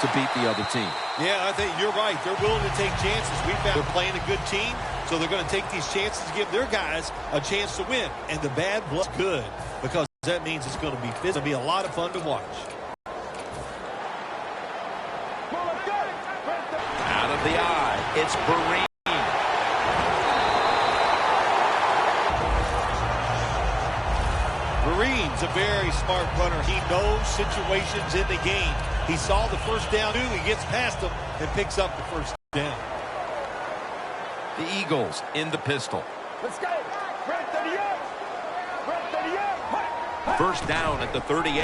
to beat the other team. Yeah, I think you're right. They're willing to take chances. We found they're playing a good team, so they're going to take these chances to give their guys a chance to win. And the bad blood's good because that means it's going to be physical. It's going to be a lot of fun to watch. Out of the eye, it's Barine. Marine's a very smart runner. He knows situations in the game. He saw the first down, he gets past them and picks up the first down. The Eagles in the pistol. Let's go. First down at the 38.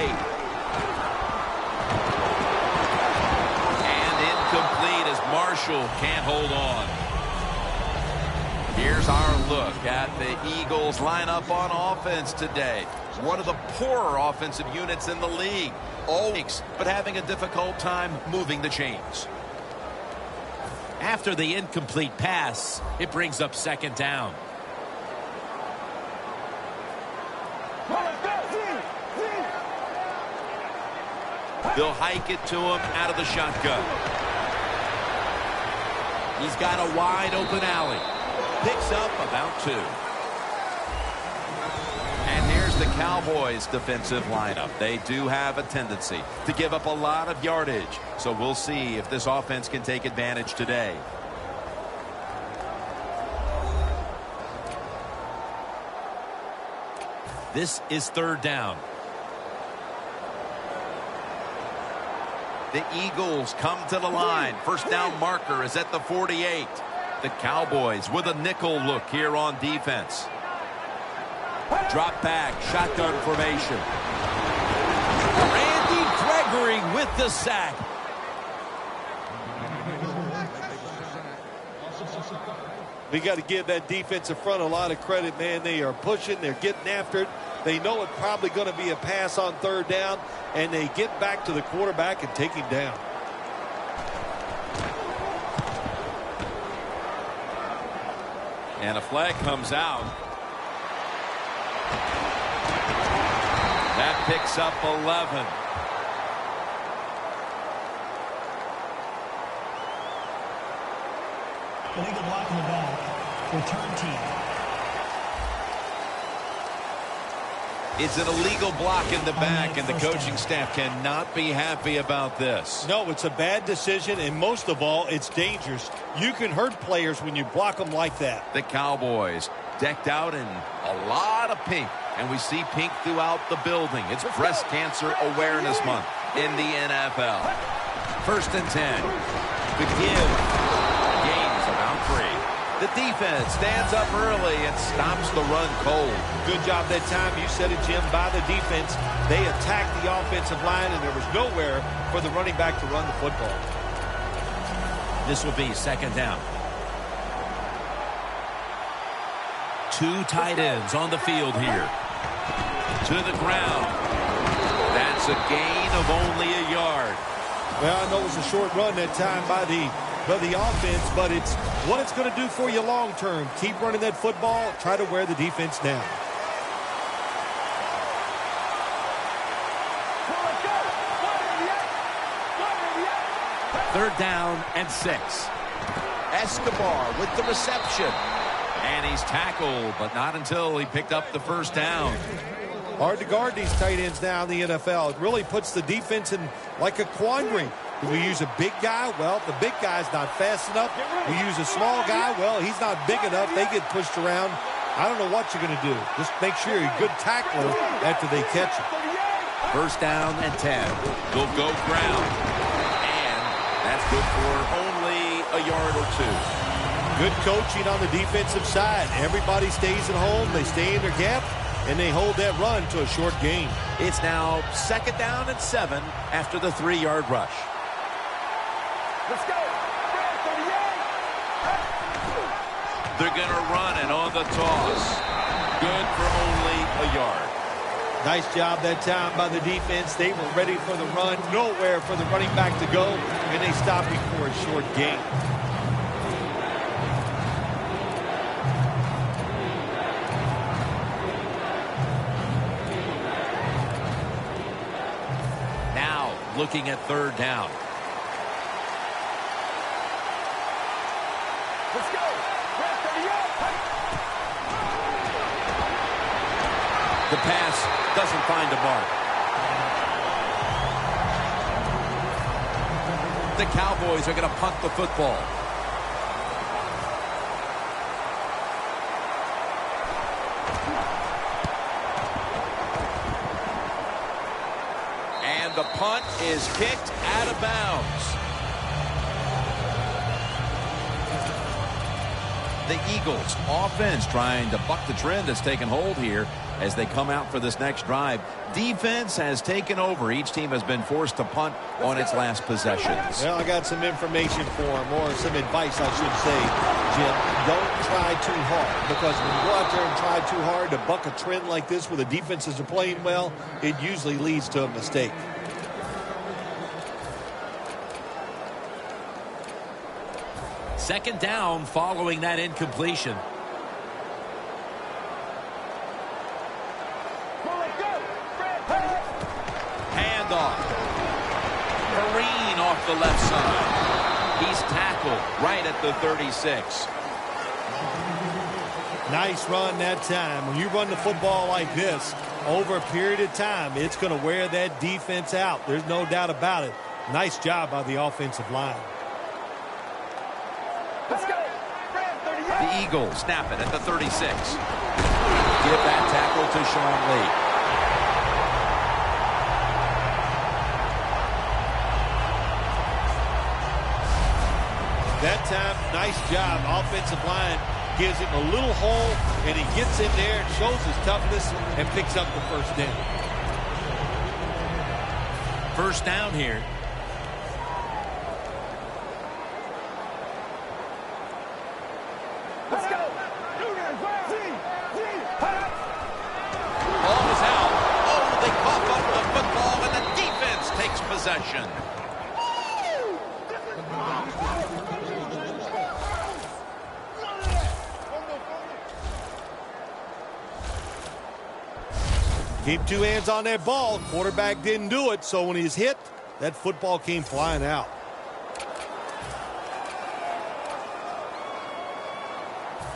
And incomplete as Marshall can't hold on. Here's our look at the Eagles lineup on offense today. One of the poorer offensive units in the league. Always, but having a difficult time moving the chains. After the incomplete pass, it brings up second down. They'll hike it to him out of the shotgun. He's got a wide open alley. Picks up about 2. And here's the Cowboys defensive lineup. They do have a tendency to give up a lot of yardage. So we'll see if this offense can take advantage today. This is third down. The Eagles come to the line. First down marker is at the 48. The Cowboys with a nickel look here on defense. Drop back, shotgun formation. Randy Gregory with the sack. We got to give that defensive front a lot of credit, man. They are pushing. They're getting after it. They know it's probably going to be a pass on third down, and they get back to the quarterback and take him down. And a flag comes out. That picks up 11. Illegal block in the back. Return team. It's an illegal block in the back, and the coaching staff cannot be happy about this. No, it's a bad decision, and most of all, it's dangerous. You can hurt players when you block them like that. The Cowboys decked out in a lot of pink, and we see pink throughout the building. It's Breast Cancer Awareness Month in the NFL. First and 10. The give. Gains about 3. The defense stands up early and stops the run cold. Good job that time. You said it, Jim, by the defense. They attacked the offensive line, and there was nowhere for the running back to run the football. This will be second down. 2 tight ends on the field here. To the ground. That's a gain of only a yard. Well, I know it was a short run that time by the offense, but it's what it's going to do for you long term. Keep running that football. Try to wear the defense down. Third down and 6. Escobar with the reception. And he's tackled, but not until he picked up the first down. Hard to guard these tight ends now in the NFL. It really puts the defense in like a quandary. Do we use a big guy? Well, the big guy's not fast enough. We use a small guy. Well, he's not big enough. They get pushed around. I don't know what you're going to do. Just make sure you're a good tackler after they catch you. First down and 10. They'll go ground. And that's good for only a yard or 2. Good coaching on the defensive side. Everybody stays at home. They stay in their gap, and they hold that run to a short gain. It's now second down and 7 after the 3-yard rush. Let's go. They're going to run it on the toss. Good for only a yard. Nice job that time by the defense. They were ready for the run. Nowhere for the running back to go, and they stopped him for a short gain. Now looking at third down. Let's go. Red 38. The pass doesn't find a mark. The Cowboys are going to punt the football. And the punt is kicked out of bounds. The Eagles offense trying to buck the trend that's taken hold here as they come out for this next drive. Defense has taken over. Each team has been forced to punt on its last possessions. Well, I got some information for him, or some advice, I should say, Jim. Don't try too hard, because when you go out there and try too hard to buck a trend like this where the defenses are playing well, it usually leads to a mistake. Second down following that incompletion. Handoff. Marine off the left side. He's tackled right at the 36. Nice run that time. When you run the football like this, over a period of time, it's going to wear that defense out. There's no doubt about it. Nice job by the offensive line. The Eagles snap it at the 36. Give that tackle to Sean Lee. That time, nice job. Offensive line gives him a little hole, and he gets in there, shows his toughness, and picks up the first down. First down here. Possession. Keep two hands on that ball. Quarterback didn't do it, so when he's hit, that football came flying out.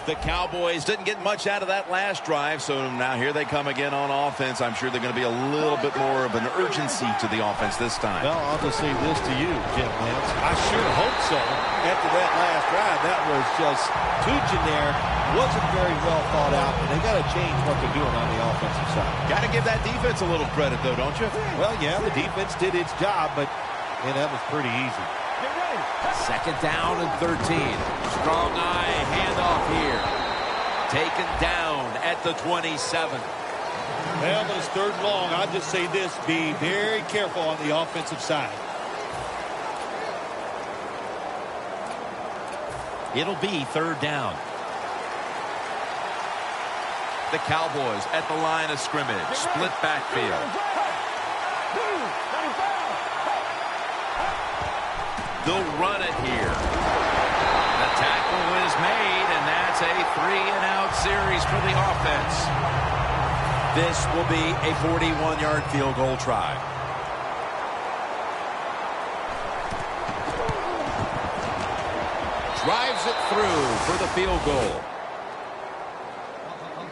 The Cowboys didn't get much out of that last drive, so now here they come again on offense. I'm sure they're going to be a little bit more of an urgency to the offense this time. Well, I'll just say this to you, Jim Nance. I sure hope so. After that last drive, that was just too generic, wasn't very well thought out, and they got to change what they're doing on the offensive side. Got to give that defense a little credit, though, don't you? Well, yeah, the defense did its job, but that was pretty easy. Second down and 13. Strong eye handoff here. Taken down at the 27. Well, but it's third and long. I'll just say this. Be very careful on the offensive side. It'll be third down. The Cowboys at the line of scrimmage. Split backfield. They'll run it here. The tackle is made, and that's a 3-and-out series for the offense. This will be a 41-yard field goal try. Drives it through for the field goal.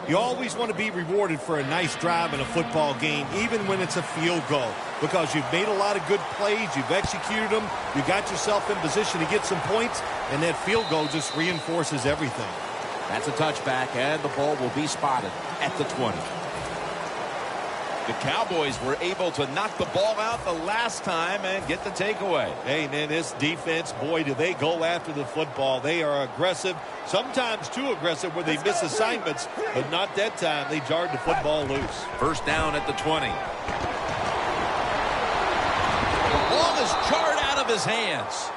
You always want to be rewarded for a nice drive in a football game, even when it's a field goal, because you've made a lot of good plays, you've executed them, you got yourself in position to get some points, and that field goal just reinforces everything. That's a touchback, and the ball will be spotted at the 20. The Cowboys were able to knock the ball out the last time and get the takeaway. Hey, man, this defense, boy, do they go after the football. They are aggressive, sometimes too aggressive where they miss assignments, but not that time. They jarred the football loose. First down at the 20. The ball is jarred out of his hands.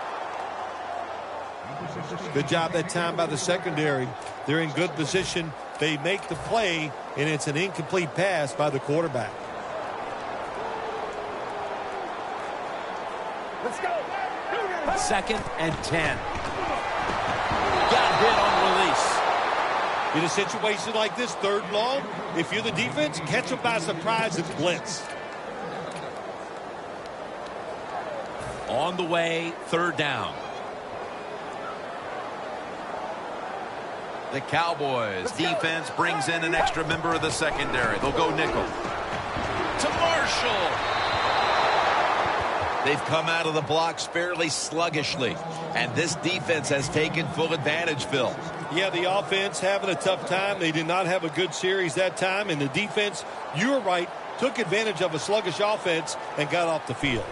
Good job that time by the secondary. They're in good position. They make the play, and it's an incomplete pass by the quarterback. Let's go. Second and 10. Got hit on release. In a situation like this, third and long, if you're the defense, catch them by surprise and blitz. On the way, third down. The Cowboys defense brings in an extra member of the secondary. They'll go nickel. To Marshall. They've come out of the blocks fairly sluggishly, and this defense has taken full advantage, Phil. Yeah, the offense having a tough time. They did not have a good series that time, and the defense, you were right, took advantage of a sluggish offense and got off the field.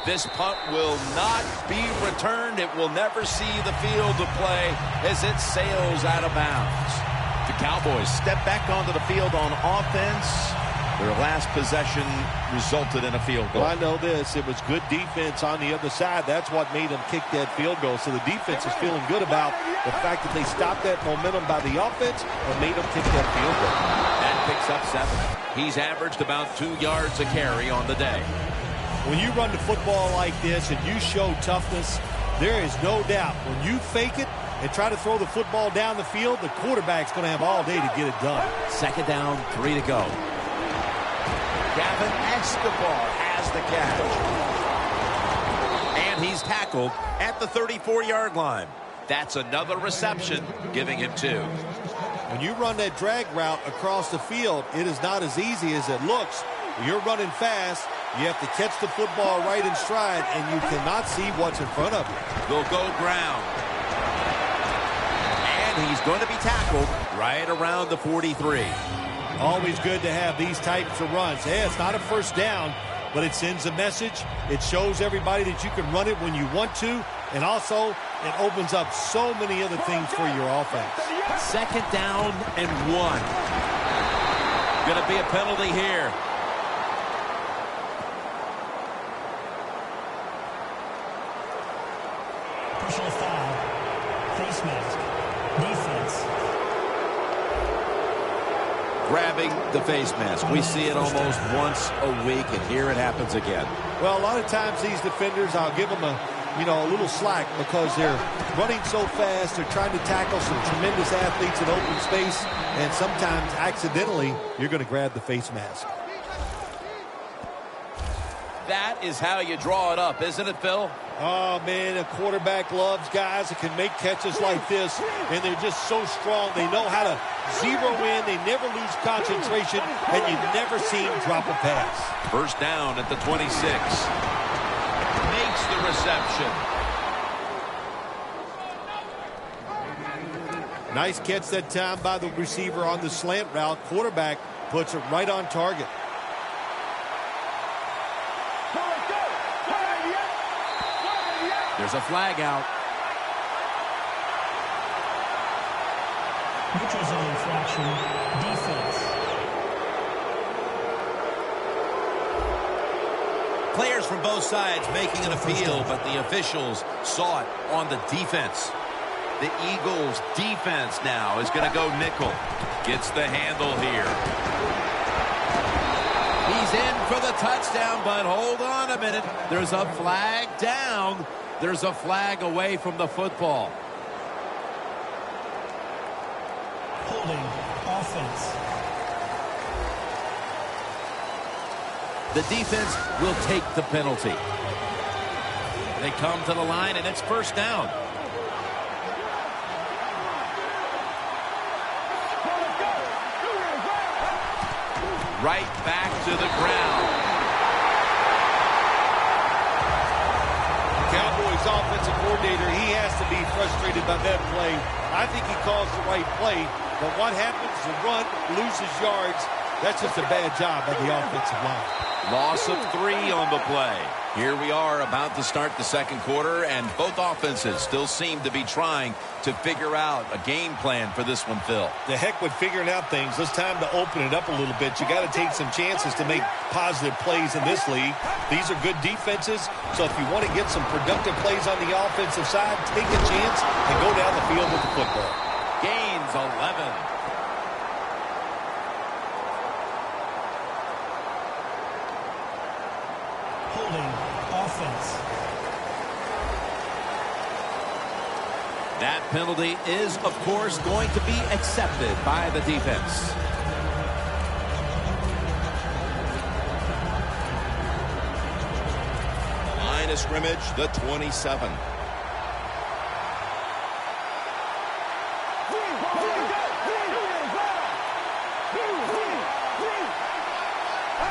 This punt will not be returned. It will never see the field of play as it sails out of bounds. The Cowboys step back onto the field on offense. Their last possession resulted in a field goal. Well, I know this. It was good defense on the other side. That's what made them kick that field goal. So the defense is feeling good about the fact that they stopped that momentum by the offense and made them kick that field goal. That picks up 7. He's averaged about 2 yards a carry on the day. When you run the football like this and you show toughness, there is no doubt when you fake it and try to throw the football down the field, the quarterback's going to have all day to get it done. 2nd down, 3 to go. Gavin Escobar has the catch. And he's tackled at the 34-yard line. That's another reception, giving him 2. When you run that drag route across the field, it is not as easy as it looks. When you're running fast, you have to catch the football right in stride, and you cannot see what's in front of you. They'll go ground. And he's going to be tackled right around the 43. Always good to have these types of runs. Yeah, it's not a first down, but it sends a message. It shows everybody that you can run it when you want to, and also it opens up so many other things for your offense. 2nd down and 1. Going to be a penalty here. Personal foul. Face mask. Defense. Grabbing the face mask. We see it almost once a week, and here it happens again. Well, a lot of times these defenders, I'll give them a little slack because they're running so fast. They're trying to tackle some tremendous athletes in open space, and sometimes accidentally you're going to grab the face mask. That is how you draw it up, isn't it, Phil? Oh, man, a quarterback loves guys that can make catches like this, and they're just so strong. They know how to zero in. They never lose concentration, and you never see them drop a pass. First down at the 26. Makes the reception. Nice catch that time by the receiver on the slant route. Quarterback puts it right on target. There's a flag out. Neutral zone infraction. Defense. Players from both sides making an appeal, but the officials saw it on the defense. The Eagles' defense now is going to go nickel. Gets the handle here. He's in for the touchdown, but hold on a minute. There's a flag down. There's a flag away from the football. Holding. Offense. The defense will take the penalty. They come to the line, and it's first down. Right back to the ground. Cowboys offensive coordinator, he has to be frustrated by that play. I think he calls the right play, but what happens? The run loses yards. That's just a bad job by the offensive line. Loss of 3 on the play. Here we are about to start the second quarter, and both offenses still seem to be trying to figure out a game plan for this one, Phil. The heck with figuring out things. It's time to open it up a little bit. You got to take some chances to make positive plays in this league. These are good defenses, so if you want to get some productive plays on the offensive side, take a chance and go down the field with the football. Gains 11. Offense. That penalty is, of course, going to be accepted by the defense. line of scrimmage, the 27.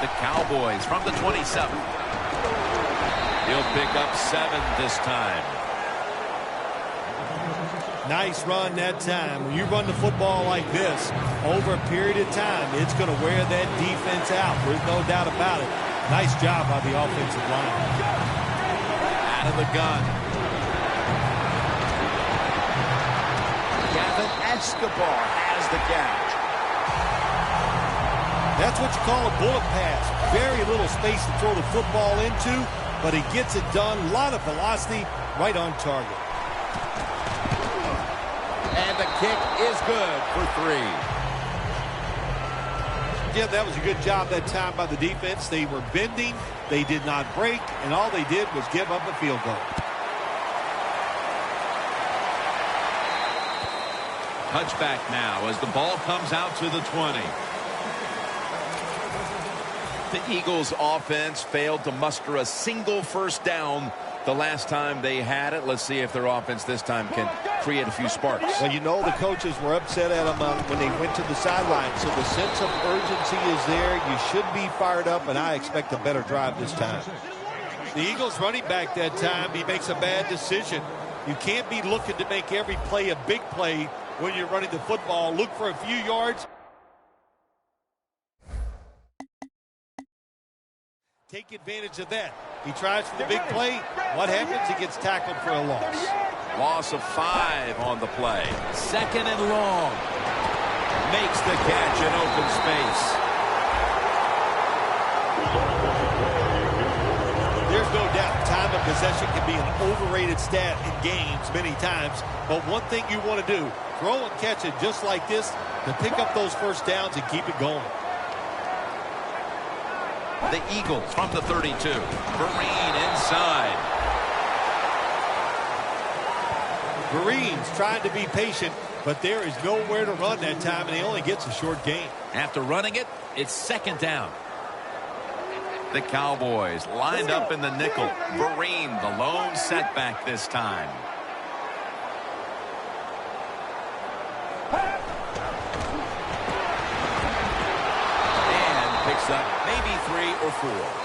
The Cowboys from the 27. He'll pick up 7 this time. Nice run that time. When you run the football like this, over a period of time, it's going to wear that defense out. There's no doubt about it. Nice job by the offensive line. Out of the gun. Gavin Escobar has the catch. That's what you call a bullet pass. Very little space to throw the football into, but he gets it done. A lot of velocity, right on target. And the kick is good for 3. Yeah, that was a good job that time by the defense. They were bending, they did not break, and all they did was give up a field goal. Touchback now as the ball comes out to the 20. The Eagles offense failed to muster a single first down the last time they had it. Let's see if their offense this time can create a few sparks. Well, you know the coaches were upset at them when they went to the sideline, so the sense of urgency is there. You should be fired up, and I expect a better drive this time. The Eagles running back that time, he makes a bad decision. You can't be looking to make every play a big play when you're running the football. Look for a few yards. Take advantage of that. He tries for the big play. What happens? He gets tackled for a loss. Loss of 5 on the play. 2nd and long. Makes the catch in open space. There's no doubt time of possession can be an overrated stat in games many times. But one thing you want to do, throw and catch it just like this to pick up those first downs and keep it going. The Eagles from the 32. Vereen inside. Vereen's trying to be patient, but there is nowhere to run that time, and he only gets a short gain. After running it, it's 2nd down. The Cowboys lined up in the nickel. Vereen, the lone setback this time. And picks up maybe 3 or 4.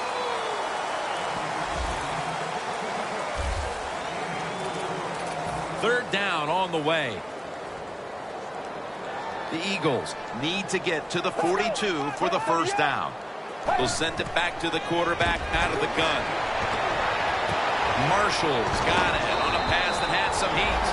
Third down on the way. The Eagles need to get to the 42 for the first down. They'll send it back to the quarterback out of the gun. Marshall's got it on a pass that had some heat.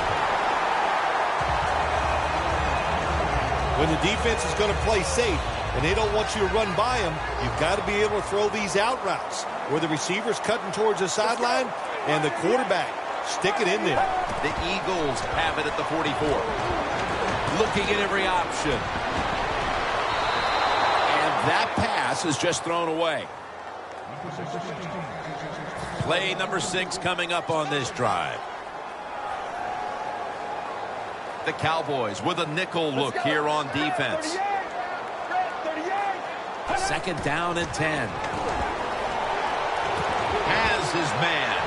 When the defense is going to play safe and they don't want you to run by them, you've got to be able to throw these out routes where the receiver's cutting towards the sideline and the quarterback stick it in there. The Eagles have it at the 44. Looking at every option. And that pass is just thrown away. Play number 6 coming up on this drive. The Cowboys with a nickel look here on defense. 2nd down and 10. Has his man.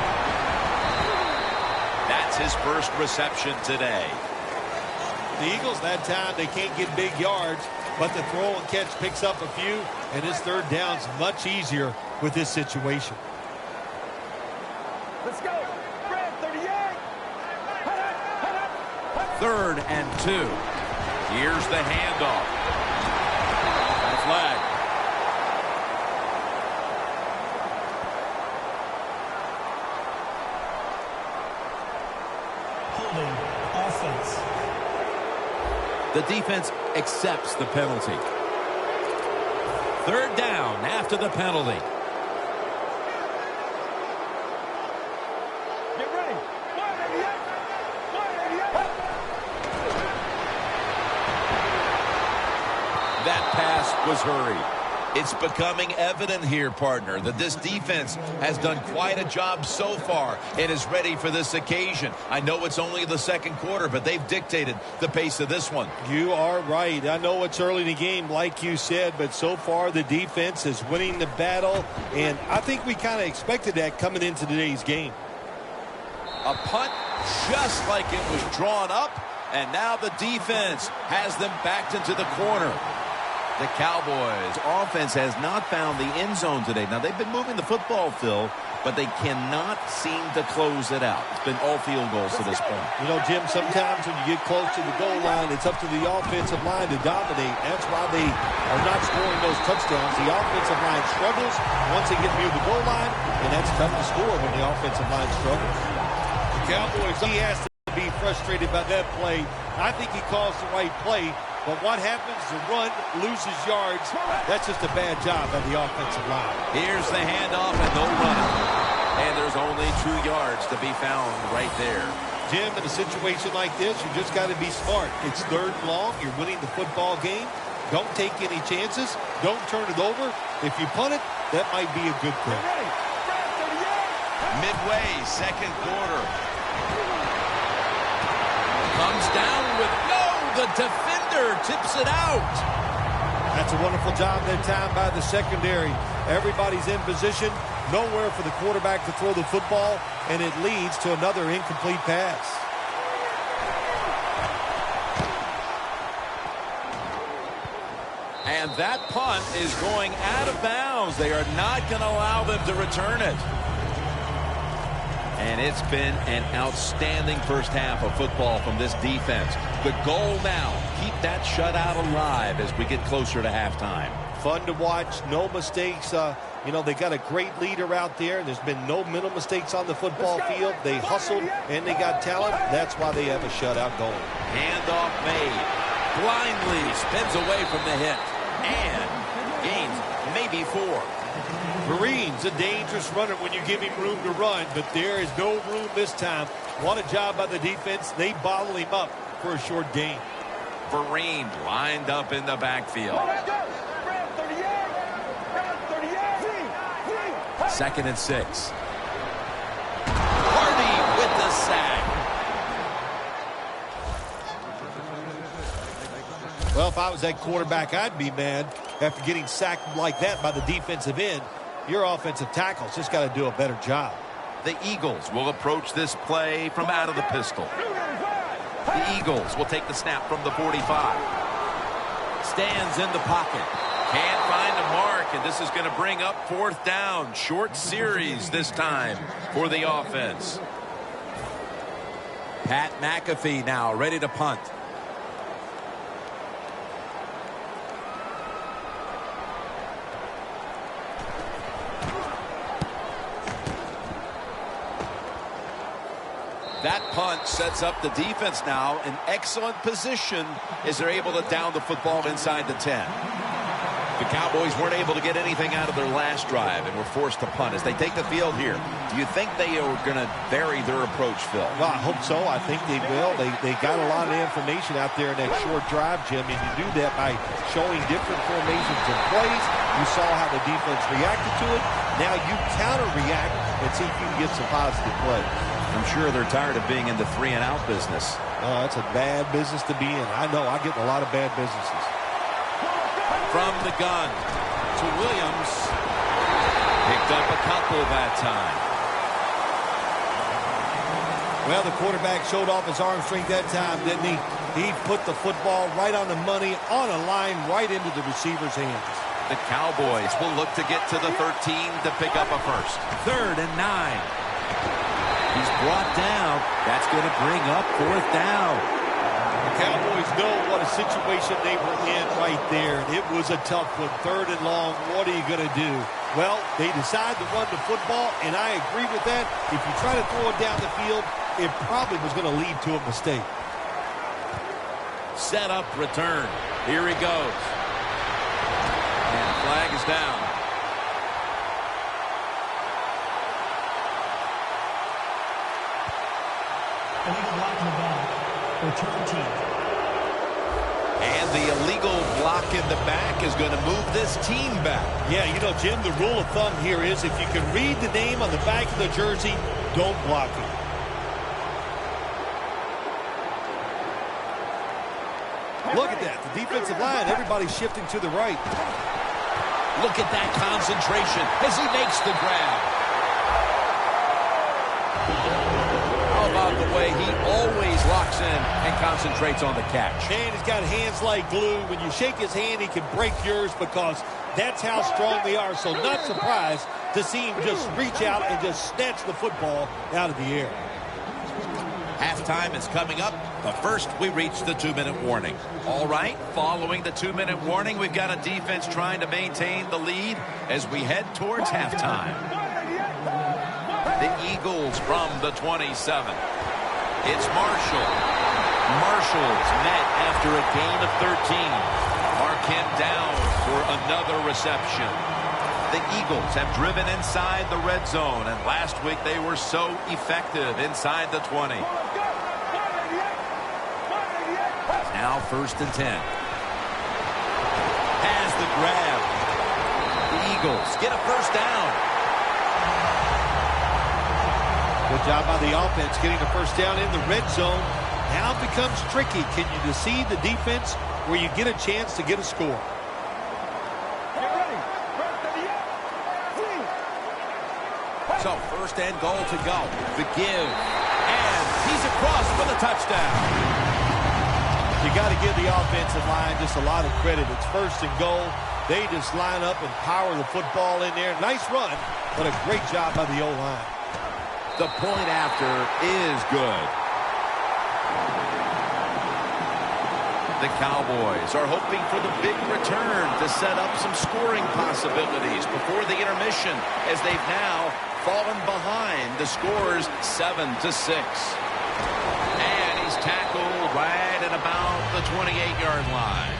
That's his first reception today. The Eagles that time, they can't get big yards, but the throw and catch picks up a few, and his third down's much easier with this situation. Let's go. Red 38. 3rd and 2. Here's the handoff. And a flag. Holding offense. The defense accepts the penalty. 3rd down after the penalty. Get ready. 188. That pass was hurried. It's becoming evident here, partner, that this defense has done quite a job so far and is ready for this occasion. I know it's only the second quarter, but they've dictated the pace of this one. You are right. I know it's early in the game, like you said, but so far the defense is winning the battle, and I think we kind of expected that coming into today's game. A punt just like it was drawn up, and now the defense has them backed into the corner. The Cowboys offense has not found the end zone today. Now, they've been moving the football, Phil, but they cannot seem to close it out. It's been all field goals to this point. You know, Jim, sometimes when you get close to the goal line, it's up to the offensive line to dominate. That's why they are not scoring those touchdowns. The offensive line struggles once they get near the goal line, and that's tough to score when the offensive line struggles. The Cowboys, he has to be frustrated by that play. I think he calls the right play. But what happens, the run loses yards. That's just a bad job by the offensive line. Here's the handoff, and they'll run it. And there's only 2 yards to be found right there. Jim, in a situation like this, you just got to be smart. It's 3rd and long. You're winning the football game. Don't take any chances. Don't turn it over. If you punt it, that might be a good thing. Midway, second quarter. Comes down with the defender tips it out. That's a wonderful job that time by the secondary. Everybody's in position. Nowhere for the quarterback to throw the football, and it leads to another incomplete pass. And that punt is going out of bounds. They are not going to allow them to return it. And it's been an outstanding first half of football from this defense. The goal now, keep that shutout alive as we get closer to halftime. Fun to watch, no mistakes. You know, they got a great leader out there. There's been no mental mistakes on the football field. They hustled, and they got talent. That's why they have a shutout going. Handoff made. Blindly spins away from the hit. And gains maybe 4. Marines, a dangerous runner when you give him room to run, but there is no room this time. What a job by the defense. They bottle him up for a short gain. Vereen lined up in the backfield. 2nd and 6. Hardy with the sack. Well, if I was that quarterback, I'd be mad after getting sacked like that by the defensive end. Your offensive tackle's just got to do a better job. The Eagles will approach this play from out of the pistol. The Eagles will take the snap from the 45. Stands in the pocket. Can't find a mark, and this is going to bring up 4th down. Short series this time for the offense. Pat McAfee now ready to punt. That punt sets up the defense now in excellent position as they're able to down the football inside the 10. The Cowboys weren't able to get anything out of their last drive and were forced to punt as they take the field here. Do you think they are going to vary their approach, Phil? Well, I hope so. I think they will. They got a lot of information out there in that short drive, Jim, and you do that by showing different formations and plays. You saw how the defense reacted to it. Now you counter-react and see if you can get some positive play. I'm sure they're tired of being in the 3-and-out business. Oh, that's a bad business to be in. I know. I get in a lot of bad businesses. From the gun to Williams. Picked up a couple that time. Well, the quarterback showed off his arm strength that time, didn't he? He put the football right on the money, on a line, right into the receiver's hands. The Cowboys will look to get to the 13 to pick up a first. 3rd and 9. He's brought down. That's going to bring up 4th down. The Cowboys know what a situation they were in right there. It was a tough one. 3rd and long. What are you going to do? Well, they decide to run the football, and I agree with that. If you try to throw it down the field, it probably was going to lead to a mistake. Set up, return. Here he goes. And the flag is down. Illegal block in the back. Return team. Hands the illegal block in the back is going to move this team back. Yeah, you know, Jim, the rule of thumb here is if you can read the name on the back of the jersey, don't block it. Look at that. The defensive line, everybody's shifting to the right. Look at that concentration as he makes the grab. How about the way he always locks in and concentrates on the catch? Man, he's got hands like glue. When you shake his hand, he can break yours because that's how strong they are. So not surprised to see him just reach out and just snatch the football out of the air. Halftime is coming up, but first we reach the 2-minute warning. All right, following the 2-minute warning, we've got a defense trying to maintain the lead as we head towards halftime. The Eagles from the 27. It's Marshall. Marshall's met after a gain of 13. Mark him down for another reception. The Eagles have driven inside the red zone, and last week they were so effective inside the 20. Now 1st and 10. Has the grab. The Eagles get a first down. Good job by the offense getting the first down in the red zone. Now it becomes tricky. Can you deceive the defense where you get a chance to get a score? So 1st and goal to go. The give. And he's across for the touchdown. You got to give the offensive line just a lot of credit. It's 1st and goal. They just line up and power the football in there. Nice run, but a great job by the O-line. The point after is good. The Cowboys are hoping for the big return to set up some scoring possibilities before the intermission, as they've now fallen behind. The score's 7-6. And he's tackled right at about the 28-yard line.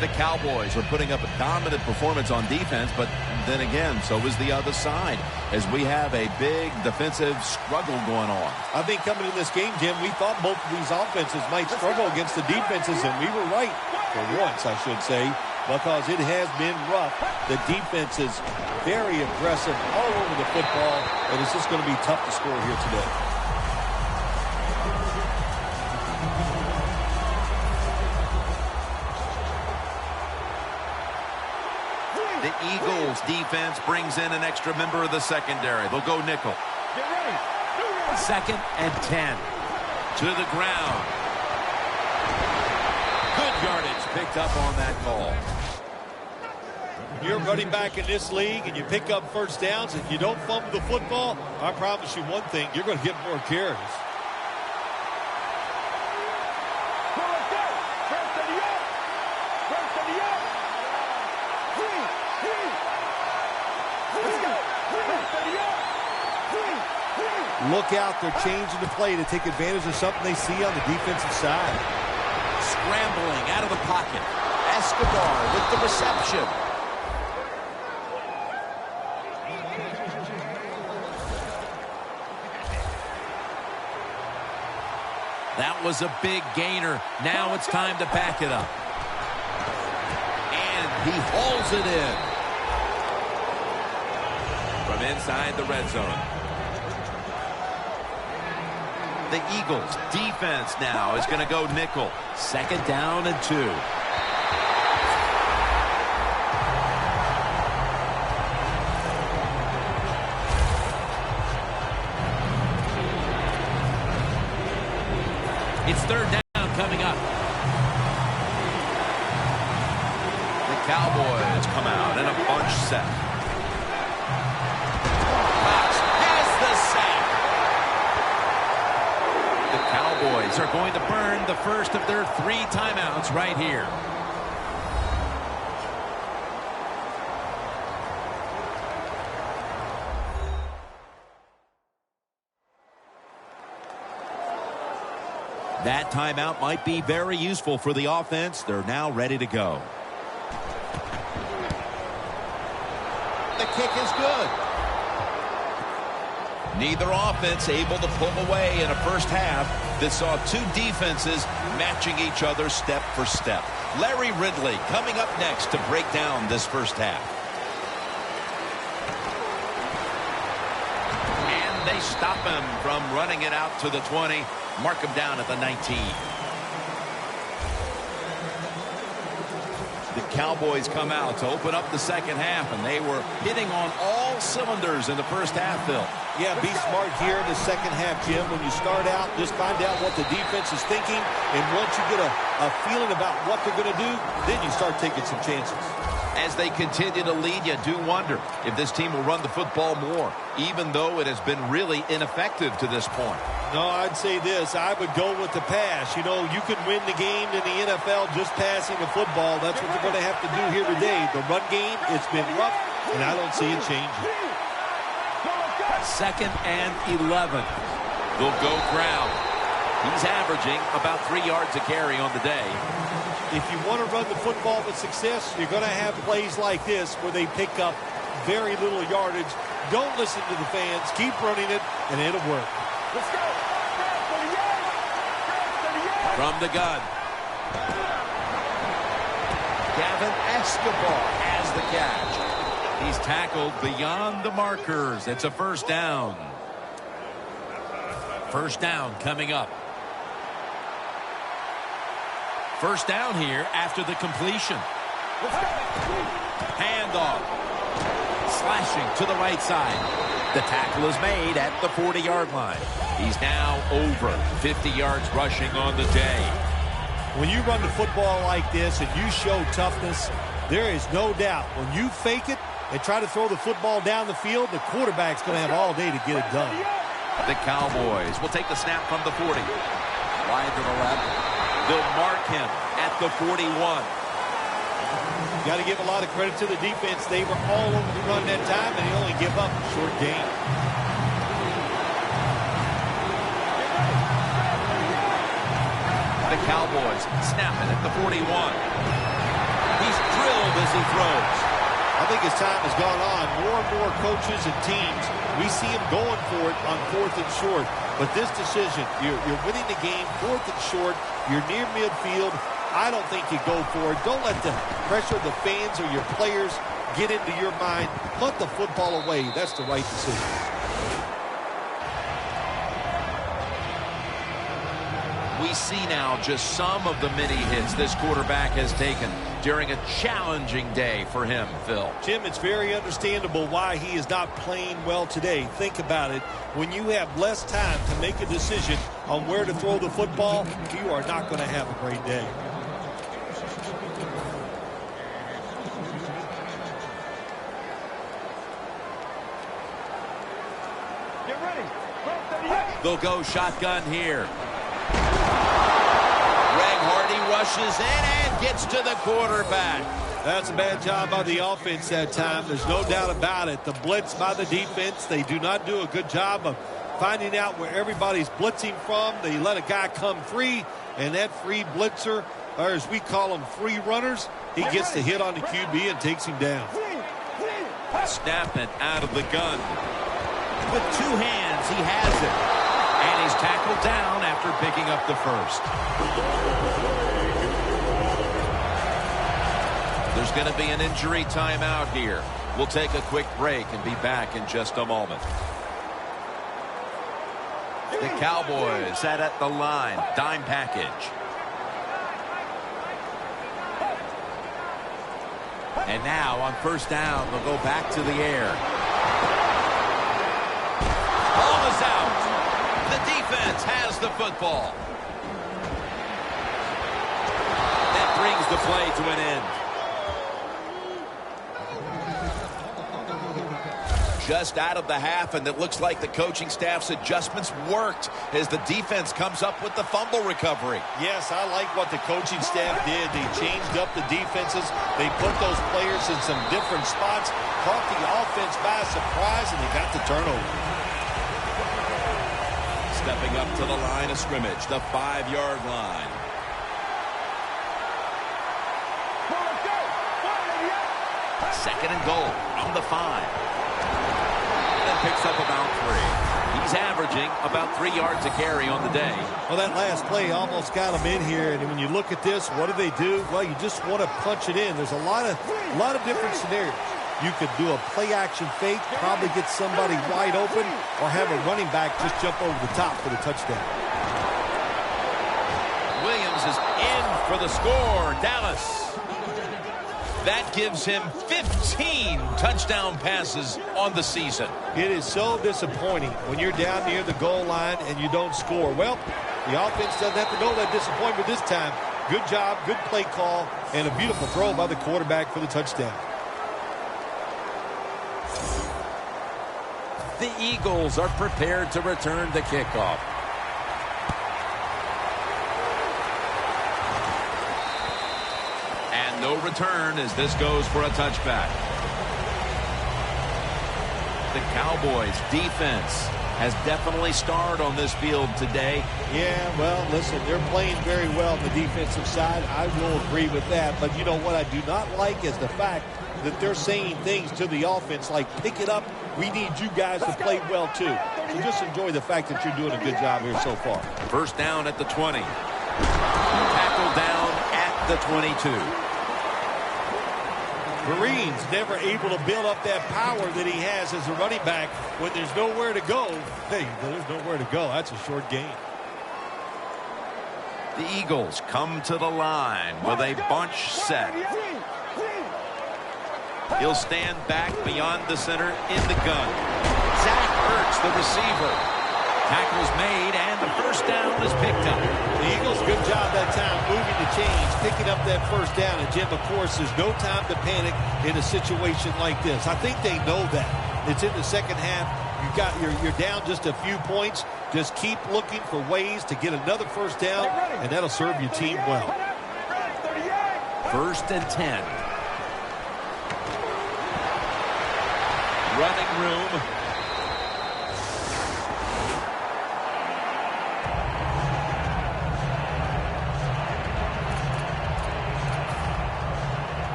The Cowboys are putting up a dominant performance on defense, but then again, so is the other side, as we have a big defensive struggle going on. I think coming into this game, Jim, we thought both of these offenses might struggle against the defenses, and we were right, for once, I should say, because it has been rough. The defense is very aggressive all over the football, and it's just going to be tough to score here today. The Eagles defense brings in an extra member of the secondary. They'll go nickel. Get ready. 2nd and 10. To the ground. Good yardage picked up on that call. You're running back in this league and you pick up first downs. If you don't fumble the football, I promise you one thing, you're going to get more carries. Look out, they're changing the play to take advantage of something they see on the defensive side. Scrambling out of the pocket. Escobar with the reception. That was a big gainer. Now it's time to back it up. And he hauls it in. From inside the red zone. The Eagles defense now is going to go nickel. 2nd down and 2. It's 3rd down coming up. The Cowboys come out in a bunch set. Cox has the sack. The Cowboys are going to burn the first of their 3 timeouts right here. That timeout might be very useful for the offense. They're now ready to go. The kick is good. Neither offense able to pull away in a first half that saw two defenses matching each other step for step. Larry Ridley coming up next to break down this first half. And they stop him from running it out to the 20. Mark him down at the 19. The Cowboys come out to open up the second half, and they were hitting on all cylinders in the first half, Phil. Yeah, be smart here in the second half, Jim. When you start out, just find out what the defense is thinking, and once you get a feeling about what they're going to do, then you start taking some chances. As they continue to lead, you do wonder if this team will run the football more, even though it has been really ineffective to this point. No, I'd say this. I would go with the pass. You know, you can win the game in the NFL just passing the football. That's what they're going to have to do here today. The run game, it's been rough, and I don't see it changing. 2nd and 11. They'll go ground. He's averaging about 3 yards a carry on the day. If you want to run the football with success, you're going to have plays like this where they pick up very little yardage. Don't listen to the fans. Keep running it, and it'll work. Let's go. 38. From the gun. Gavin Escobar has the catch. He's tackled beyond the markers. It's a first down. First down coming up. First down here after the completion. Handoff. Slashing to the right side. The tackle is made at the 40-yard line. He's now over 50 yards rushing on the day. When you run the football like this and you show toughness, there is no doubt when you fake it and try to throw the football down the field, the quarterback's going to have all day to get it done. The Cowboys will take the snap from the 40. Wide to the left. They'll mark him at the 41. Got to give a lot of credit to the defense. They were all over the run that time, and they only give up a short gain. The Cowboys snap it at the 41. He's drilled as he throws. I think as time has gone on, more and more coaches and teams, we see them going for it on 4th and short. But this decision, you're winning the game, 4th and short, you're near midfield. I don't think you go for it. Don't let the pressure of the fans or your players get into your mind. Punt the football away. That's the right decision. We see now just some of the many hits this quarterback has taken during a challenging day for him, Phil. Jim, it's very understandable why he is not playing well today. Think about it. When you have less time to make a decision on where to throw the football, you are not going to have a great day. Get ready. They'll go shotgun here. Greg Hardy rushes in and gets to the quarterback. That's a bad job by the offense that time. There's no doubt about it. The blitz by the defense, they do not do a good job of finding out where everybody's blitzing from. They let a guy come free, and that free blitzer, or as we call them, free runners, he gets the hit on the QB and takes him down. Snap it out of the gun. With two hands, he has it. And he's tackled down after picking up the first. There's going to be an injury timeout here. We'll take a quick break and be back in just a moment. The Cowboys set at the line. Dime package. And now on first down, they'll go back to the air. Ball is out. The defense has the football. That brings the play to an end. Just out of the half, and it looks like the coaching staff's adjustments worked as the defense comes up with the fumble recovery. Yes, I like what the coaching staff did. They changed up the defenses. They put those players in some different spots, caught the offense by surprise, and they got the turnover. Stepping up to the line of scrimmage, the 5-yard line. Second and goal from the 5. And picks up about 3. He's averaging about 3 yards a carry on the day. Well, that last play almost got him in here. And when you look at this, what do? Well, you just want to punch it in. There's a lot of different scenarios. You could do a play-action fake, probably get somebody wide open, or have a running back just jump over the top for the touchdown. Williams is in for the score. Dallas. That gives him 15 touchdown passes on the season. It is so disappointing when you're down near the goal line and you don't score. Well, the offense doesn't have to know that disappointment this time. Good job, good play call, and a beautiful throw by the quarterback for the touchdown. The Eagles are prepared to return the kickoff. And no return as this goes for a touchback. The Cowboys defense has definitely starred on this field today. Yeah, well, listen, they're playing very well on the defensive side. I will agree with that. But you know what I do not like is the fact that they're saying things to the offense like, pick it up. We need you guys to play well, too. So just enjoy the fact that you're doing a good job here so far. First down at the 20. Tackled down at the 22. Marines never able to build up that power that he has as a running back when there's nowhere to go. Hey, there's nowhere to go. That's a short gain. The Eagles come to the line with a bunch set. He'll stand back beyond the center in the gun. Zach Ertz, the receiver. Tackle's made, and the first down is picked up. The Eagles, good job that time moving the chains, picking up that first down. And, Jim, of course, there's no time to panic in a situation like this. I think they know that. It's in the second half. You're down just a few points. Just keep looking for ways to get another first down, and that'll serve your team well. First and 10. Running room.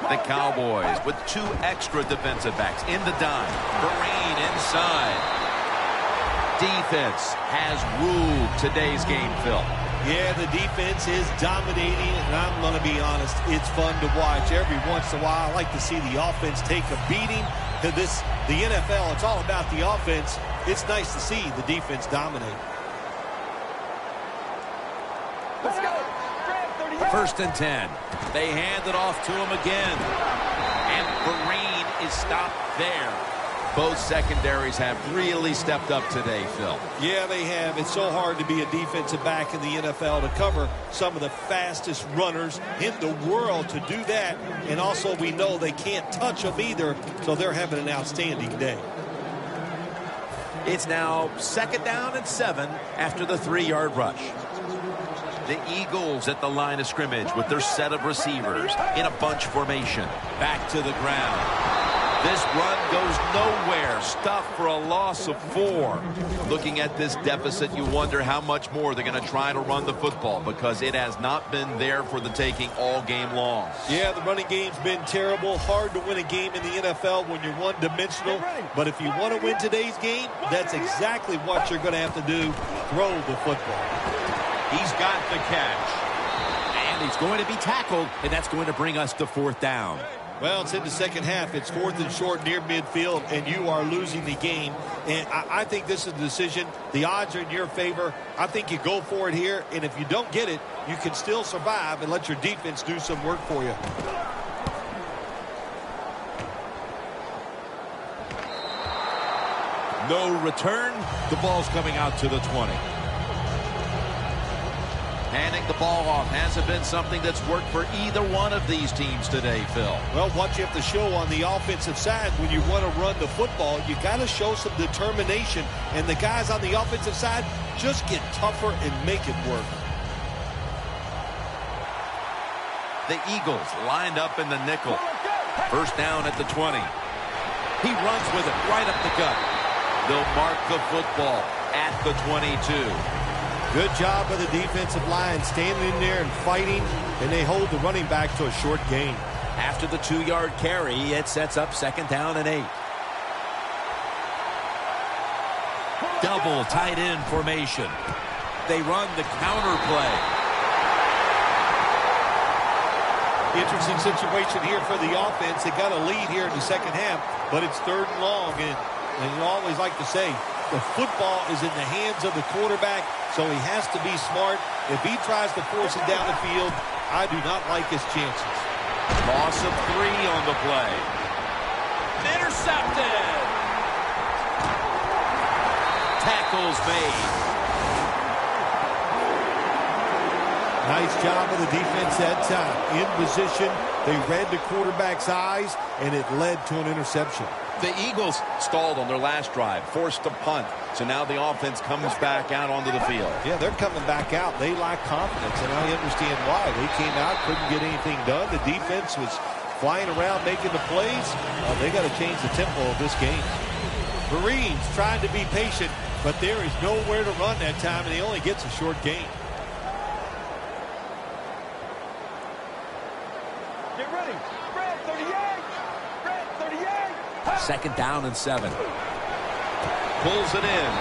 The Cowboys with 2 extra defensive backs in the dime. Vereen inside. Defense has ruled today's game, Phil. Yeah, the defense is dominating, and I'm going to be honest, it's fun to watch. Every once in a while, I like to see the offense take a beating. The NFL, it's all about the offense. It's nice to see the defense dominate. Let's go. First and 10. They hand it off to him again. And Vereen is stopped there. Both secondaries have really stepped up today, Phil. Yeah, they have. It's so hard to be a defensive back in the NFL to cover some of the fastest runners in the world to do that. And also we know they can't touch them either, so they're having an outstanding day. It's now second down and 7 after the 3-yard rush. The Eagles at the line of scrimmage with their set of receivers in a bunch formation. Back to the ground. This run goes nowhere. Stuffed for a loss of 4. Looking at this deficit, you wonder how much more they're going to try to run the football because it has not been there for the taking all game long. Yeah, the running game's been terrible. Hard to win a game in the NFL when you're one-dimensional. But if you want to win today's game, that's exactly what you're going to have to do. Throw the football. He's got the catch. And he's going to be tackled, and that's going to bring us to fourth down. Well, it's in the second half. It's 4th and short near midfield, and you are losing the game. And I think this is a decision. The odds are in your favor. I think you go for it here, and if you don't get it, you can still survive and let your defense do some work for you. No return. The ball's coming out to the 20. Handing the ball off hasn't been something that's worked for either one of these teams today, Phil. Well, what you have to show on the offensive side when you want to run the football, you got to show some determination. And the guys on the offensive side just get tougher and make it work. The Eagles lined up in the nickel. First down at the 20. He runs with it right up the gut. They'll mark the football at the 22. Good job by the defensive line standing in there and fighting, and they hold the running back to a short gain. After the 2-yard carry, it sets up 2nd down and 8. Double tight end formation. They run the counter play. Interesting situation here for the offense. They got a lead here in the second half, but it's 3rd and long. And you always like to say, the football is in the hands of the quarterback, so he has to be smart. If he tries to force it down the field, I do not like his chances. Loss of 3 on the play. Intercepted. Tackles made. Nice job of the defense that time. In position, they read the quarterback's eyes, and it led to an interception. The Eagles stalled on their last drive, forced to punt. So now the offense comes back out onto the field. Yeah, they're coming back out. They lack confidence, and I understand why. They came out, couldn't get anything done. The defense was flying around making the plays. They got to change the tempo of this game. Marines trying to be patient, but there is nowhere to run that time, and he only gets a short gain. Get ready. Red 38. Red 38. 2nd down and 7. Pulls it in.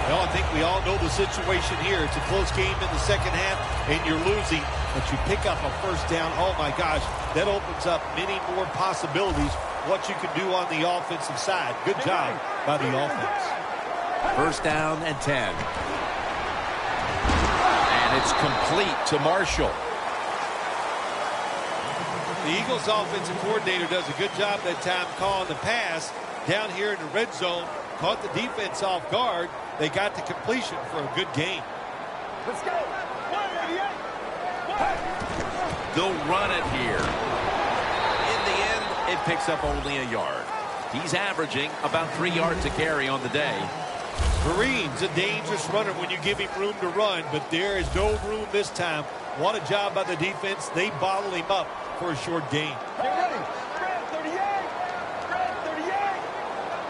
Well, I think we all know the situation here. It's a close game in the second half, and you're losing, but you pick up a 1st down. Oh, my gosh, that opens up many more possibilities what you can do on the offensive side. Good job by the offense. 1st down and 10. And it's complete to Marshall. The Eagles offensive coordinator does a good job that time calling the pass down here in the red zone. Caught the defense off guard. They got the completion for a good game. Let's go. 188. They'll run it here. In the end, it picks up only a yard. He's averaging about 3 yards a carry on the day. Marines, a dangerous runner when you give him room to run, but there is no room this time. What a job by the defense. They bottle him up for a short gain. Get ready. Red 38. Red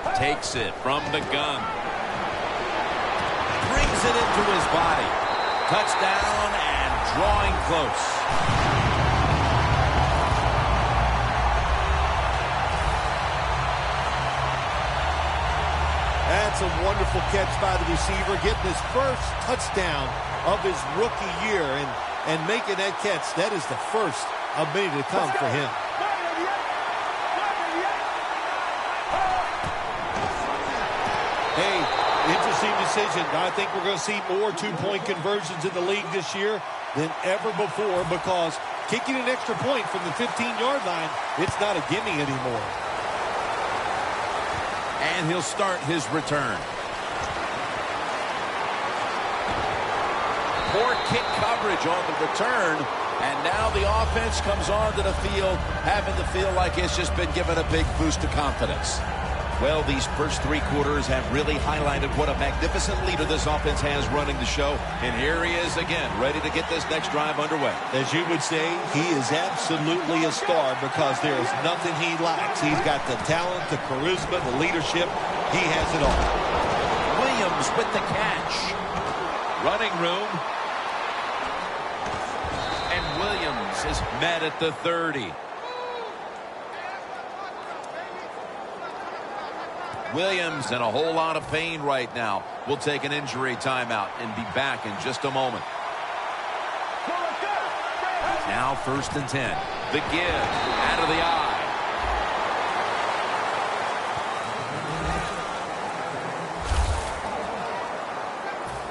38. Takes it from the gun. Brings it into his body. Touchdown and drawing close. That's a wonderful catch by the receiver, getting his first touchdown of his rookie year and making that catch. That is the first of many to come for him. Hey, interesting decision. I think we're going to see more 2-point conversions in the league this year than ever before, because kicking an extra point from the 15-yard line, it's not a gimme anymore. And he'll start his return. Poor kick coverage on the return. And now the offense comes onto the field, having to feel like it's just been given a big boost of confidence. Well, these first 3 quarters have really highlighted what a magnificent leader this offense has running the show. And here he is again, ready to get this next drive underway. As you would say, he is absolutely a star because there is nothing he lacks. He's got the talent, the charisma, the leadership. He has it all. Williams with the catch. Running room. And Williams is met at the 30. Williams in a whole lot of pain right now. We'll take an injury timeout and be back in just a moment. Now 1st and 10. The give out of the eye.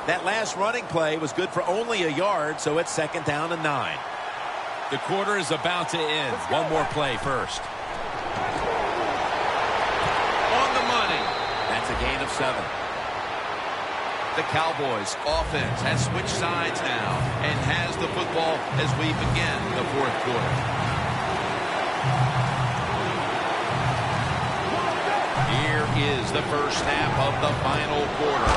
That last running play was good for only a yard, so it's 2nd down and 9. The quarter is about to end. One more play first. That's a gain of 7. The Cowboys offense has switched sides now and has the football as we begin the 4th quarter. Here is the first snap of the final quarter.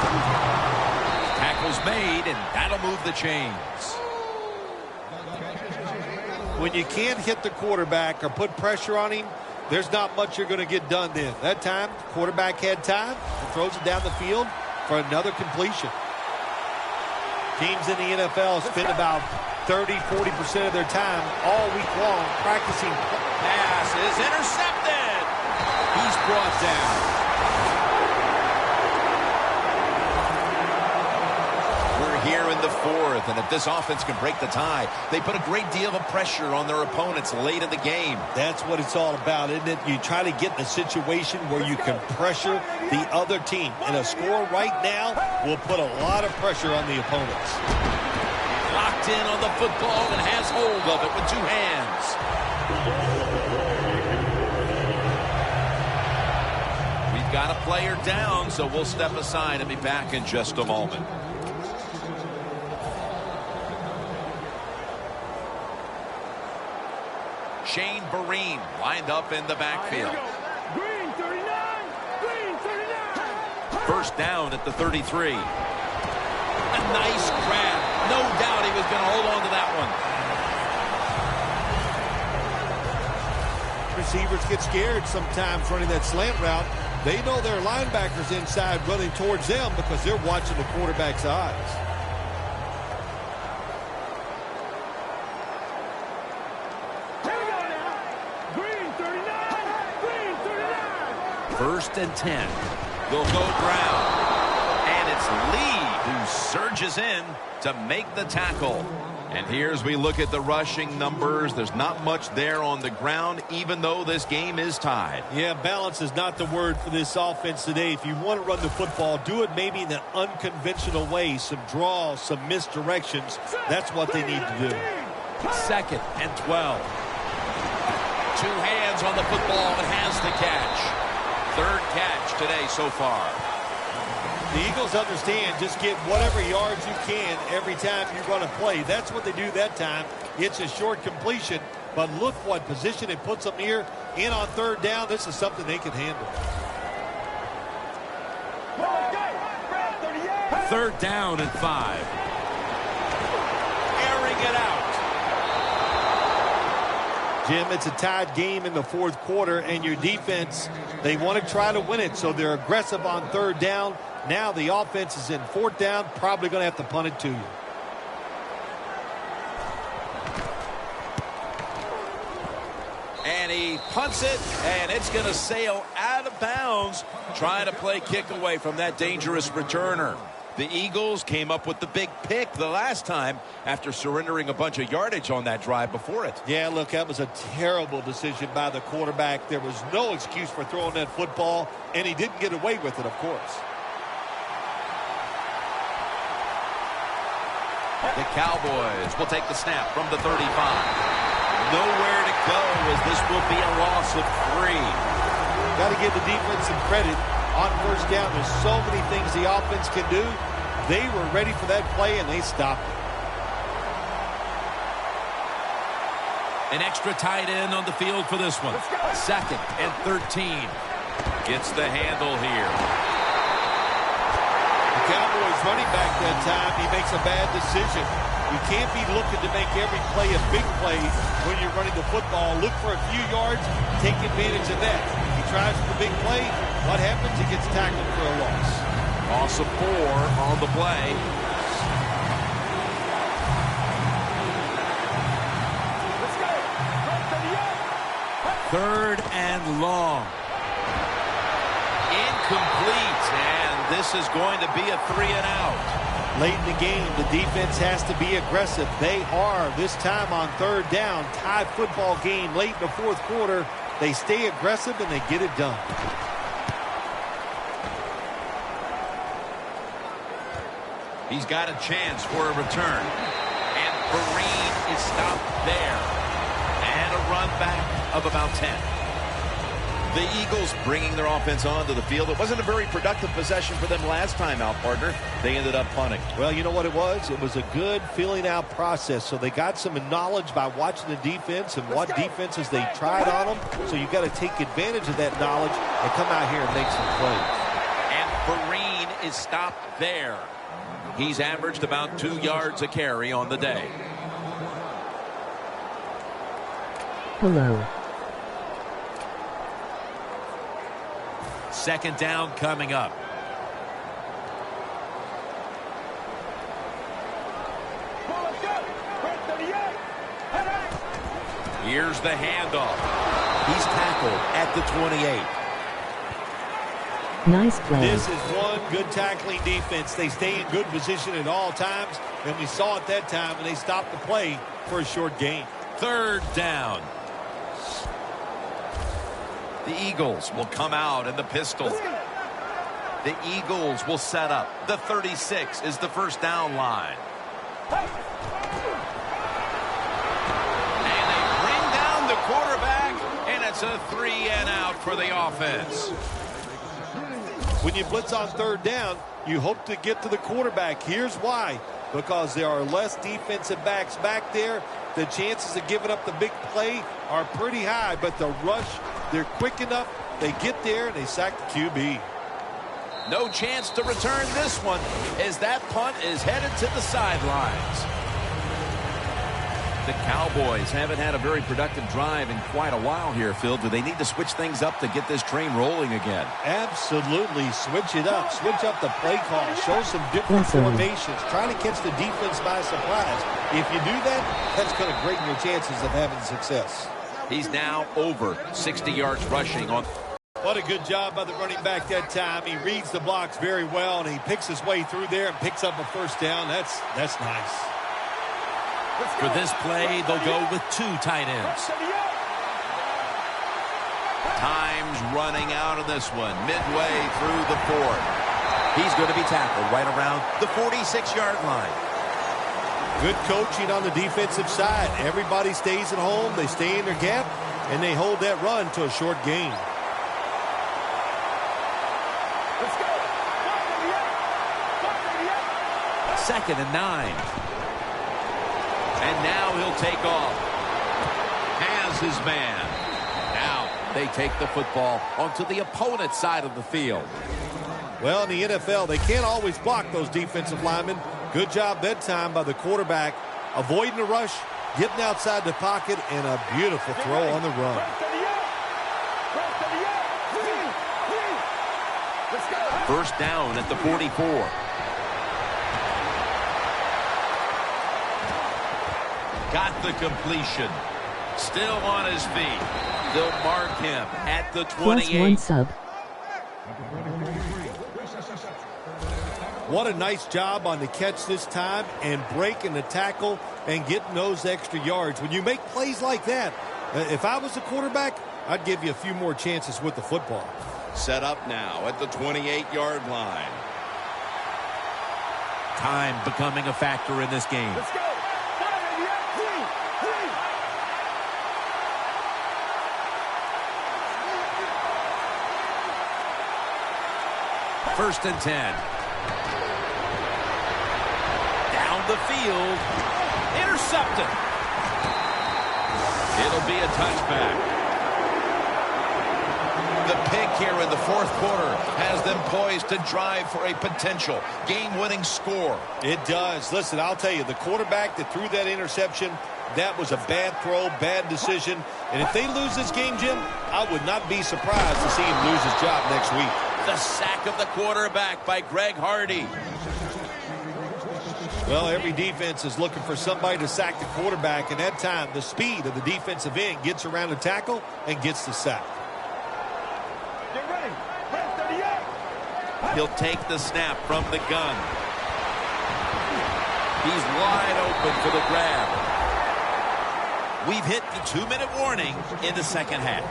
Tackles made, and that'll move the chains. When you can't hit the quarterback or put pressure on him, there's not much you're going to get done then. That time, quarterback had time and throws it down the field for another completion. Teams in the NFL spend about 30-40% of their time all week long practicing. Pass is intercepted. He's brought down. We're here in the fourth, and if this offense can break the tie, they put a great deal of pressure on their opponents late in the game. That's what it's all about, isn't it? You try to get in a situation where you can pressure the other team. And a score right now will put a lot of pressure on the opponents. Locked in on the football and has hold of it with two hands. We've got a player down, so we'll step aside and be back in just a moment. Shane Vereen lined up in the backfield. Green 39. Green 39. First down at the 33. A nice grab. No doubt he was going to hold on to that one. Receivers get scared sometimes running that slant route. They know their linebackers inside running towards them because they're watching the quarterback's eyes. First and 10. They'll go Brown. And it's Lee who surges in to make the tackle. And here as we look at the rushing numbers, there's not much there on the ground, even though this game is tied. Yeah, balance is not the word for this offense today. If you want to run the football, do it maybe in an unconventional way. Some draws, some misdirections. That's what they need to do. Second and 12. Two hands on the football and has the catch. Third catch today so far. The Eagles understand just get whatever yards you can every time you run a play. That's what they do that time. It's a short completion, but look what position it puts them here. In on third down, this is something they can handle. Third down and 5. Airing it out. Jim, it's a tied game in the fourth quarter, and your defense, they want to try to win it, so they're aggressive on third down. Now the offense is in fourth down, probably going to have to punt it to you. And he punts it, and it's going to sail out of bounds, trying to play kick away from that dangerous returner. The Eagles came up with the big pick the last time after surrendering a bunch of yardage on that drive before it. Yeah, look, that was a terrible decision by the quarterback. There was no excuse for throwing that football, and he didn't get away with it, of course. The Cowboys will take the snap from the 35. Nowhere to go as this will be a loss of 3. Got to give the defense some credit. On first down, there's so many things the offense can do. They were ready for that play, and they stopped it. An extra tight end on the field for this one. Second and 13. Gets the handle here. The Cowboys running back that time, he makes a bad decision. You can't be looking to make every play a big play when you're running the football. Look for a few yards, take advantage of that. He tries for the big play. What happens? He gets tackled for a loss. Loss of 4 on the play. Third and long. Incomplete, and this is going to be a 3 and out. Late in the game, the defense has to be aggressive. They are this time on third down. Tie football game late in the fourth quarter. They stay aggressive and they get it done. He's got a chance for a return. And Vereen is stopped there. And a run back of about 10. The Eagles bringing their offense onto the field. It wasn't a very productive possession for them last time out, partner. They ended up punting. Well, you know what it was? It was a good filling out process. So they got some knowledge by watching the defense and what defenses they tried on them. So you got to take advantage of that knowledge and come out here and make some plays. And Vereen is stopped there. He's averaged about 2 yards a carry on the day. Hello. Second down coming up. Here's the handoff. He's tackled at the 28. Nice play. This is one good tackling defense. They stay in good position at all times, and we saw it that time, and they stopped the play for a short gain. Third down. The Eagles will come out in the pistol. The Eagles will set up. The 36 is the first down line. And they bring down the quarterback, and it's a 3-and-out for the offense. When you blitz on third down, you hope to get to the quarterback. Here's why. Because there are less defensive backs back there. The chances of giving up the big play are pretty high, but the rush, they're quick enough. They get there, and they sack the QB. No chance to return this one as that punt is headed to the sidelines. The Cowboys haven't had a very productive drive in quite a while here, Phil. Do they need to switch things up to get this train rolling again? Absolutely. Switch it up. Switch up the play call. Show some different formations. Try to catch the defense by surprise. If you do that, that's going to greaten your chances of having success. He's now over 60 yards rushing on. What a good job by the running back that time. He reads the blocks very well, and he picks his way through there and picks up a first down. That's nice. For this play, they'll go with two tight ends. Time's running out of this one, midway through the fourth. He's going to be tackled right around the 46-yard line. Good coaching on the defensive side. Everybody stays at home. They stay in their gap, and they hold that run to a short gain. Second and 9. And now he'll take off. Has his man. Now they take the football onto the opponent's side of the field. Well, in the NFL, they can't always block those defensive linemen. Good job that time by the quarterback, avoiding the rush, getting outside the pocket, and a beautiful throw on the run. First down at the 44. Got the completion. Still on his feet. They'll mark him at the 28. Plus one sub. What a nice job on the catch this time and breaking the tackle and getting those extra yards. When you make plays like that, if I was a quarterback, I'd give you a few more chances with the football. Set up now at the 28-yard line. Time becoming a factor in this game. Let's go. First and 10. Down the field. Intercepted. It'll be a touchback. The pick here in the fourth quarter has them poised to drive for a potential game-winning score. It does. Listen, I'll tell you, the quarterback that threw that interception, that was a bad throw, bad decision. And if they lose this game, Jim, I would not be surprised to see him lose his job next week. The sack of the quarterback by Greg Hardy. Well, every defense is looking for somebody to sack the quarterback, and that time the speed of the defensive end gets around the tackle and gets the sack. Get ready. He'll take the snap from the gun. He's wide open for the grab. We've hit the 2-minute warning in the second half.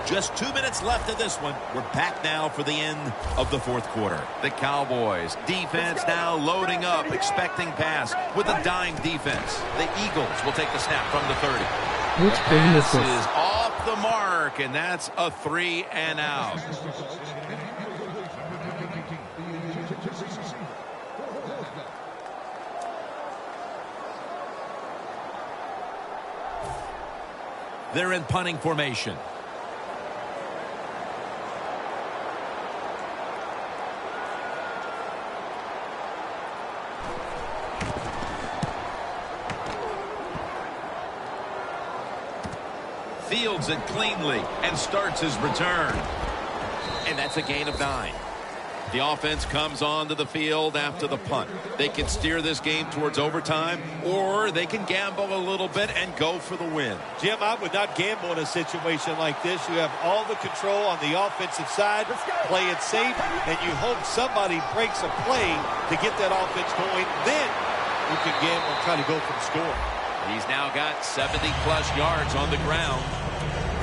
Just 2 minutes left of this one. We're back now for the end of the fourth quarter. The Cowboys defense now loading up, expecting pass with a dime defense. The Eagles will take the snap from the 30. Which game is Pass this? is off the mark, and that's a 3-and-out. They're in punting formation. Fields it cleanly and starts his return. And that's a gain of 9. The offense comes onto the field after the punt. They can steer this game towards overtime, or they can gamble a little bit and go for the win. Jim, I would not gamble in a situation like this. You have all the control on the offensive side. Play it safe, and you hope somebody breaks a play to get that offense going. Then you can gamble and try to go for the score. He's now got 70-plus yards on the ground.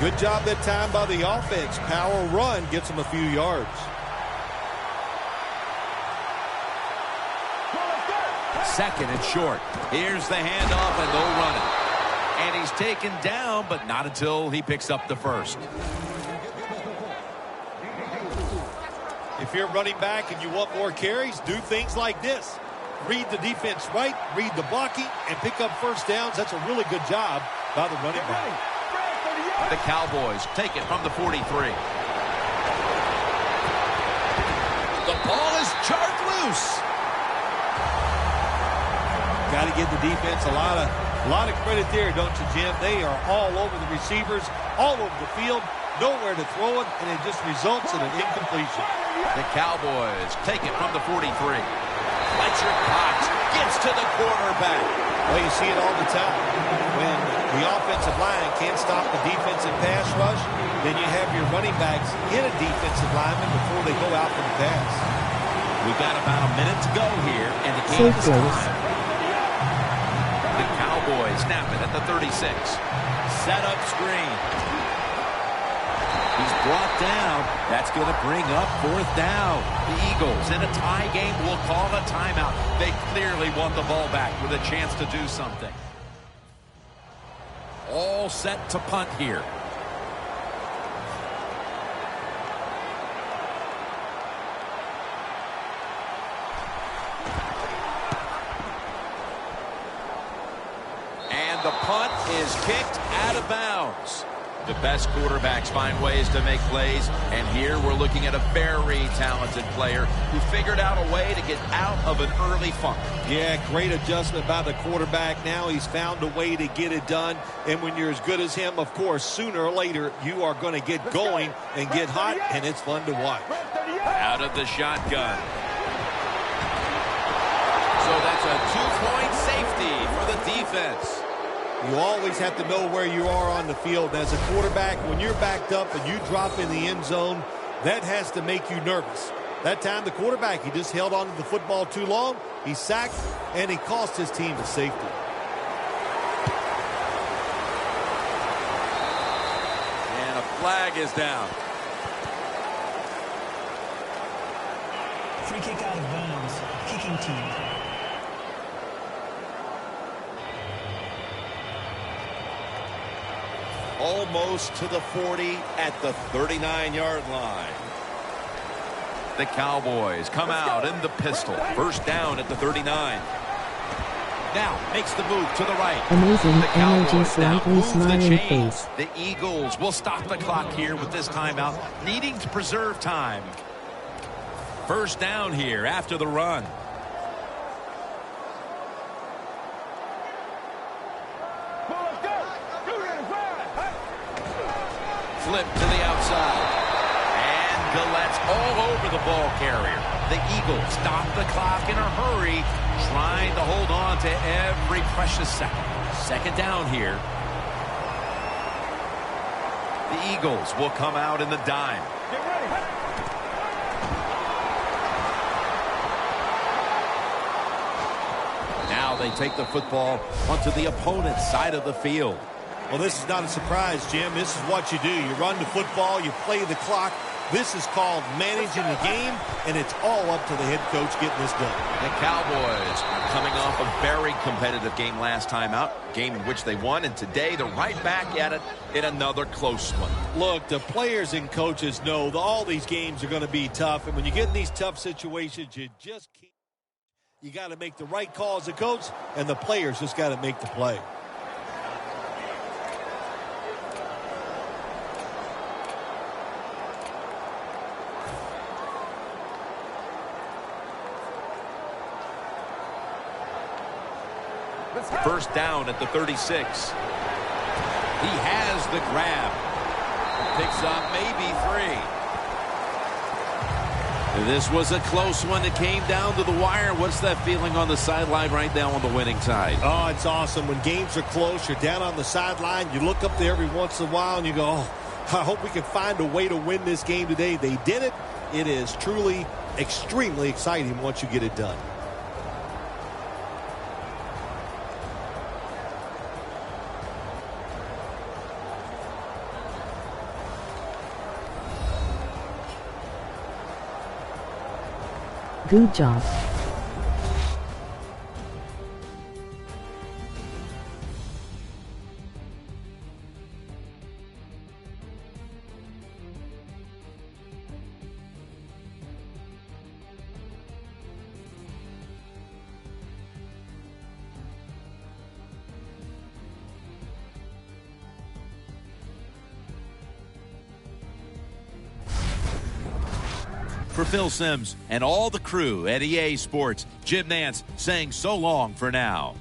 Good job that time by the offense. Power run gets them a few yards. Second and short. Here's the handoff, and they'll run it. And he's taken down, but not until he picks up the first. If you're running back and you want more carries, do things like this. Read the defense right, read the blocking, and pick up first downs. That's a really good job by the running back. The Cowboys take it from the 43. The ball is charged loose. Got to give the defense a lot of credit there, don't you, Jim? They are all over the receivers, all over the field, nowhere to throw it, and it just results in an incompletion. The Cowboys take it from the 43. Fletcher Cox gets to the quarterback. Well, you see it all the time. When the offensive line can't stop the defensive pass rush, then you have your running backs hit a defensive lineman before they go out for the pass. We've got about a minute to go here, and the game is tied. The Cowboys snap it at the 36. Set up screen. He's brought down. That's going to bring up fourth down. The Eagles in a tie game will call a timeout. They clearly want the ball back with a chance to do something. All set to punt here. And the punt is kicked out of bounds. The best quarterbacks find ways to make plays, and here we're looking at a very talented player who figured out a way to get out of an early funk. Yeah, great adjustment by the quarterback. Now he's found a way to get it done, and when you're as good as him, of course, sooner or later, you are going to get going and get hot, and it's fun to watch. Out of the shotgun. So that's a 2-point safety for the defense. You always have to know where you are on the field. As a quarterback, when you're backed up and you drop in the end zone, that has to make you nervous. That time, the quarterback, he just held on to the football too long. He sacked, and he cost his team a safety. And a flag is down. Free kick out of bounds. Kicking team. Almost to the 40 at the 39-yard line. The Cowboys come out in the pistol. First down at the 39. Now makes the move to the right. Amazing The energy, Cowboys now slightly move the smiling chains. face. The Eagles will stop the clock here with this timeout, needing to preserve time. First down here after the run. Flip to the outside. And Gallette's all over the ball carrier. The Eagles stop the clock in a hurry, trying to hold on to every precious second. Second down here. The Eagles will come out in the dime. Get ready. Now they take the football onto the opponent's side of the field. Well, this is not a surprise, Jim. This is what you do. You run the football, you play the clock. This is called managing the game, and it's all up to the head coach getting this done. The Cowboys are coming off a very competitive game last time out, game in which they won, and today they're right back at it in another close one. Look, the players and coaches know that all these games are going to be tough, and when you get in these tough situations, you just can't. You got to make the right call as a coach, and the players just got to make the play. First down at the 36. He has the grab. Picks up maybe 3. This was a close one that came down to the wire. What's that feeling on the sideline right now on the winning side? Oh, it's awesome. When games are close, you're down on the sideline. You look up there every once in a while and you go, oh, I hope we can find a way to win this game today. They did it. It is truly extremely exciting once you get it done. Good job. For Phil Simms and all the crew at EA Sports, Jim Nantz saying so long for now.